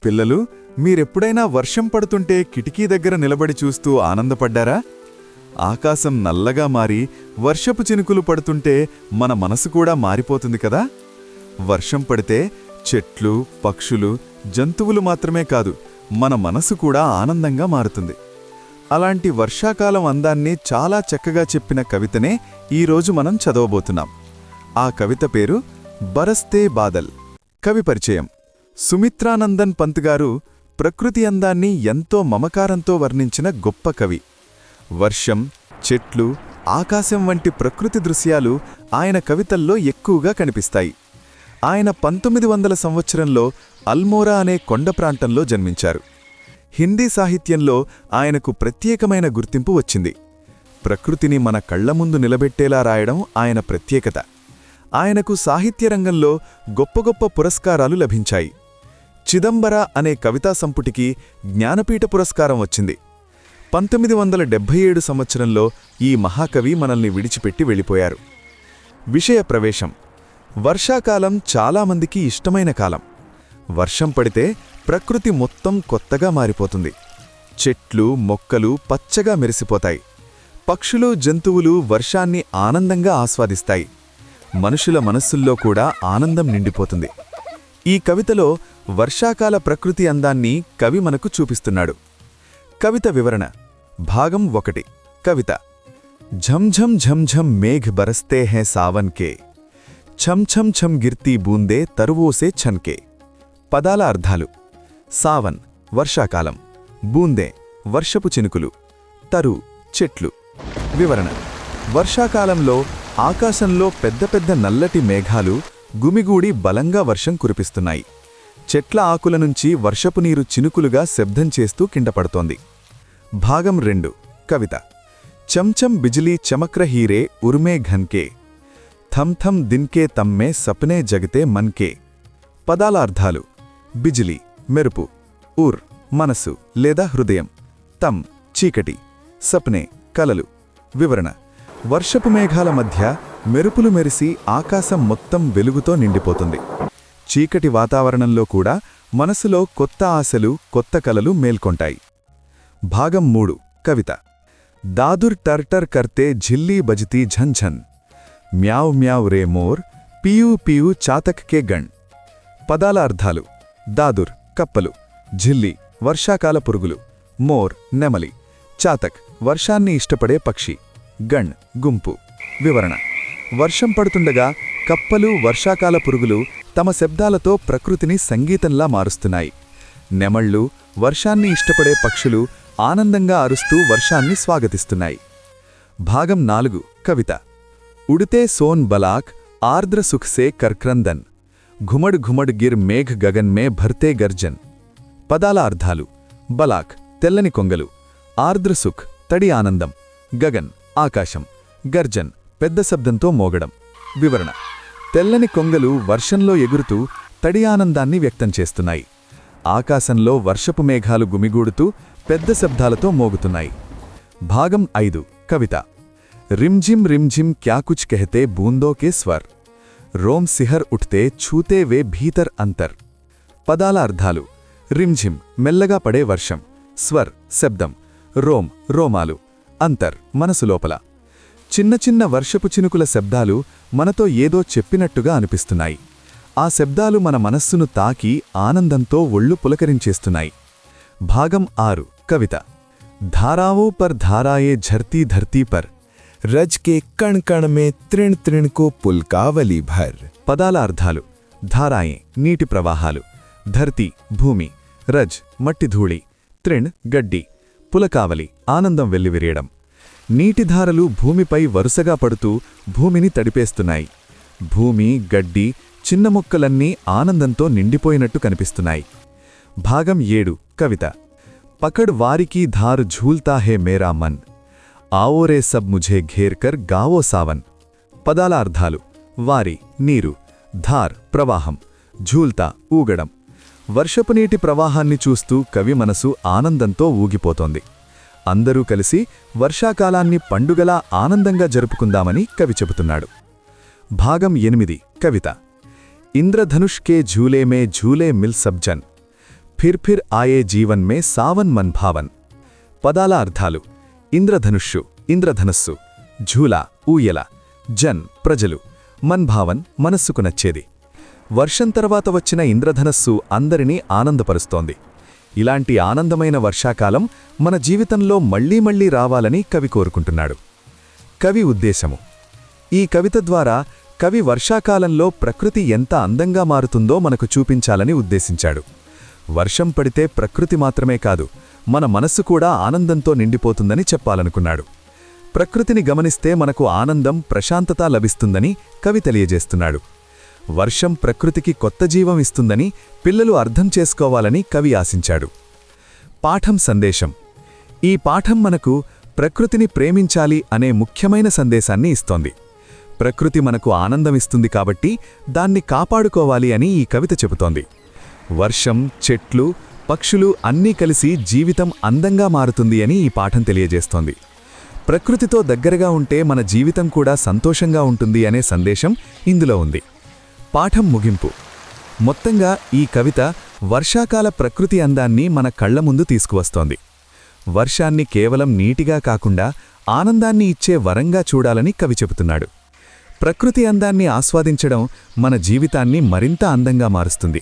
పిల్లలు, మీరెప్పుడైనా వర్షం పడుతుంటే కిటికీ దగ్గర నిలబడి చూస్తూ ఆనందపడ్డారా? ఆకాశం నల్లగా మారి వర్షపు చినుకులు పడుతుంటే మన మనసు కూడా మారిపోతుంది కదా. వర్షం పడితే చెట్లు, పక్షులు, జంతువులు మాత్రమే కాదు, మన మనసు కూడా ఆనందంగా మారుతుంది. అలాంటి వర్షాకాలం అందాన్ని చాలా చక్కగా చెప్పిన కవితనే ఈరోజు మనం చదవబోతున్నాం. ఆ కవిత పేరు బరస్తే బాదల్. కవి పరిచయం: సుమిత్రానందన్ పంత్ గారు ప్రకృతి అందాన్ని ఎంతో మమకారంతో వర్ణించిన గొప్ప కవి. వర్షం, చెట్లు, ఆకాశం వంటి ప్రకృతి దృశ్యాలు ఆయన కవితల్లో ఎక్కువగా కనిపిస్తాయి. ఆయన 1900 సంవత్సరంలో అల్మోరా అనే కొండ ప్రాంతంలో జన్మించారు. హిందీ సాహిత్యంలో ఆయనకు ప్రత్యేకమైన గుర్తింపు వచ్చింది. ప్రకృతిని మన కళ్ల ముందు నిలబెట్టేలా రాయడం ఆయన ప్రత్యేకత. ఆయనకు సాహిత్య రంగంలో గొప్ప గొప్ప పురస్కారాలు లభించాయి. చిదంబర అనే కవితా సంపుటికి జ్ఞానపీఠ పురస్కారం వచ్చింది. 1977 సంవత్సరంలో ఈ మహాకవి మనల్ని విడిచిపెట్టి వెళ్ళిపోయారు. విషయ ప్రవేశం: వర్షాకాలం చాలామందికి ఇష్టమైన కాలం. వర్షం పడితే ప్రకృతి మొత్తం కొత్తగా మారిపోతుంది. చెట్లు, మొక్కలు పచ్చగా మెరిసిపోతాయి. పక్షులు, జంతువులు వర్షాన్ని ఆనందంగా ఆస్వాదిస్తాయి. మనుషుల మనస్సుల్లో కూడా ఆనందం నిండిపోతుంది. ఈ కవితలో వర్షాకాల ప్రకృతి అందాన్ని కవి మనకు చూపిస్తున్నాడు. కవిత వివరణ: భాగం 1. కవిత: ఝంఝం ఝంఝం మేఘ్ బరస్తే హై సావన్ కే, ఛం ఛం ఛం గిర్తీ బూందే తరువోసే ఛన్కే. పదాల అర్థాలు: సావన్ వర్షాకాలం, బూందే వర్షపు చినుకులు, తరు చెట్లు. వివరణ: వర్షాకాలంలో ఆకాశంలో పెద్ద పెద్ద నల్లటి మేఘాలు గుమిగూడి బలంగా వర్షం కురిపిస్తున్నాయి. చెట్ల ఆకుల నుంచి వర్షపు నీరు చినుకులుగా శబ్దం చేస్తూ కిందపడుతోంది. భాగం 2. కవిత: చంచం బిజిలీ చమక్ర హీరే ఉర్మే ఘన్కే, థమ్ థమ్ దిన్కే తమ్మే సప్నే జగతే మన్కే. పదాల అర్థాలు: బిజిలీ మెరుపు, ఉర్ మనసు లేదా హృదయం, తమ్ చీకటి, సప్నే కలలు. వివరణ: వర్షపు మేఘాల మధ్య మెరుపులు మెరిసి ఆకాశం మొత్తం వెలుగుతో నిండిపోతుంది. చీకటి వాతావరణంలో కూడా మనసులో కొత్త ఆశలు, కొత్త కలలు మేల్కొంటాయి. భాగం 3. కవిత: దాదుర్ టర్టర్ కర్తే ఝిల్లీ బజతీ ఝన్ఝన్, మ్యావ్ మ్యావ్ రే మోర్ పియూ పియూ చాతక్ కే గణ్. పదాల అర్థాలు: దాదుర్ కప్పలు, ఝిల్లీ వర్షాకాల పురుగులు, మోర్ నెమలి, చాతక్ వర్షాన్ని ఇష్టపడే పక్షి, గణ్ గుంపు. వివరణ: వర్షం పడుతుండగా కప్పలు, వర్షాకాల పురుగులు తమ శబ్దాలతో ప్రకృతిని సంగీతంలా మారుస్తున్నాయి. నెమళ్ళు, వర్షాన్ని ఇష్టపడే పక్షులు ఆనందంగా అరుస్తూ వర్షాన్ని స్వాగతిస్తున్నాయి. భాగం 4. కవిత: ఉడితే సోన్ బలాక్ ఆర్ద్ర సుఖ్సే కర్క్రందన్, ఘుమడ్ ఘుమడ్ గిర్ మేఘ్ గగన్ మే భర్తే గర్జన్. పదాల అర్థాలు: బలాక్ తెల్లని కొంగలు, ఆర్ద్ర సుఖ్ తడి ఆనందం, గగన్ ఆకాశం, గర్జన్ పెద్ద శబ్దంతో మోగడం. వివరణ: తెల్లని కొంగలు వర్షంలో ఎగురుతూ తడి ఆనందాన్ని వ్యక్తం చేస్తున్నాయి. ఆకాశంలో వర్షపు మేఘాలు గుమిగూడుతూ పెద్ద శబ్దాలతో మోగుతున్నాయి. భాగం 5. కవిత: రిమ్ఝిమ్ రిమ్ఝిమ్ క్యా కుచ్ కహతే బూందో కే స్వర్, రోమ్ సిహర్ ఉఠ్తే ఛూతే వే భీతర్ అంతర్. పదాల అర్థాలు: రిమ్ఝిమ్ మెల్లగా పడే వర్షం, స్వర్ శబ్దం, రోమ్ రోమాలు, అంతర్ మనసు లోపల. చిన్న చిన్న వర్షపు చినుకుల శబ్దాలు మనతో ఏదో చెప్పినట్టుగా అనిపిస్తున్నాయి. ఆ శబ్దాలు మన మనస్సును తాకి ఆనందంతో ఒళ్ళు పులకరించేస్తున్నాయి. భాగం 6. కవిత: ధారావో పర్ ధారాయే ఝర్తీ ధర్తీ పర్, రజ్ కే కణ్ కణ్ మే త్రిణ్ త్రిణ్ కో పుల్కావలి భర్. పదాల అర్థాలు: ధారాయే నీటి ప్రవాహాలు, ధర్తీ భూమి, రజ్ మట్టి ధూళి, త్రిణ్ గడ్డి, పులకావలి ఆనందం వెల్లివిరియడం. నీటిధారలు భూమిపై వరుసగా పడుతూ భూమిని తడిపేస్తున్నాయి. భూమి, గడ్డి, చిన్న మొక్కలన్నీ ఆనందంతో నిండిపోయినట్టు కనిపిస్తున్నాయి. భాగం 7. కవిత: పకడ్ వారికి ధార్ ఝూల్తా హే మేరా మన్, ఆవోరే సబ్ ముఝే ఘేర్కర్ గావో సావన్. పదాల అర్థాలు: వారి నీరు, ధార్ ప్రవాహం, ఝూల్తా ఊగడం. వర్షపు నీటి ప్రవాహాన్ని చూస్తూ కవి మనసు ఆనందంతో ఊగిపోతోంది. అందరూ కలిసి వర్షాకాలాన్ని పండుగలా ఆనందంగా జరుపుకుందామని కవి చెబుతున్నాడు. భాగం 8. కవిత: ఇంద్రధనుష్ కే ఝూలే మే ఝూలే మిల్ సబ్జన్, ఫిర్ ఫిర్ ఆయే జీవన్ మే సావన్ మన్ భావన్. పదాల అర్థాలు: ఇంద్రధనుష్షు, ఇంద్రధనస్సు; ఝూలా, ఊయల; జన్, ప్రజలు; మన్ భావన్, మనస్సుకు నచ్చేది. వర్షం తర్వాత వచ్చిన ఇంద్రధనస్సు అందరినీ ఆనందపరుస్తోంది. ఇలాంటి ఆనందమైన వర్షాకాలం మన జీవితంలో మళ్లీ మళ్లీ రావాలని కవి కోరుకుంటున్నాడు. కవి ఉద్దేశము: ఈ కవిత ద్వారా కవి వర్షాకాలంలో ప్రకృతి ఎంత అందంగా మారుతుందో మనకు చూపించాలని ఉద్దేశించాడు. వర్షం పడితే ప్రకృతి మాత్రమే కాదు, మన మనస్సు కూడా ఆనందంతో నిండిపోతుందని చెప్పాలనుకున్నాడు. ప్రకృతిని గమనిస్తే మనకు ఆనందం, ప్రశాంతత లభిస్తుందని కవి తెలియజేస్తున్నాడు. వర్షం ప్రకృతికి కొత్త జీవం ఇస్తుందని పిల్లలు అర్థం చేసుకోవాలని కవి ఆశించాడు. పాఠం సందేశం: ఈ పాఠం మనకు ప్రకృతిని ప్రేమించాలి అనే ముఖ్యమైన సందేశాన్ని ఇస్తోంది. ప్రకృతి మనకు ఆనందమిస్తుంది కాబట్టి దాన్ని కాపాడుకోవాలి అని ఈ కవిత చెబుతోంది. వర్షం, చెట్లు, పక్షులు అన్నీ కలిసి జీవితం అందంగా మారుతుంది అని ఈ పాఠం తెలియజేస్తోంది. ప్రకృతితో దగ్గరగా ఉంటే మన జీవితం కూడా సంతోషంగా ఉంటుంది అనే సందేశం ఇందులో ఉంది. పాఠం ముగింపు: మొత్తంగా ఈ కవిత వర్షాకాల ప్రకృతి అందాన్ని మన కళ్ల ముందు తీసుకువస్తోంది. వర్షాన్ని కేవలం నీటిగా కాకుండా ఆనందాన్ని ఇచ్చే వరంగా చూడాలని కవి చెబుతున్నాడు. ప్రకృతి అందాన్ని ఆస్వాదించడం మన జీవితాన్ని మరింత అందంగా మారుస్తుంది.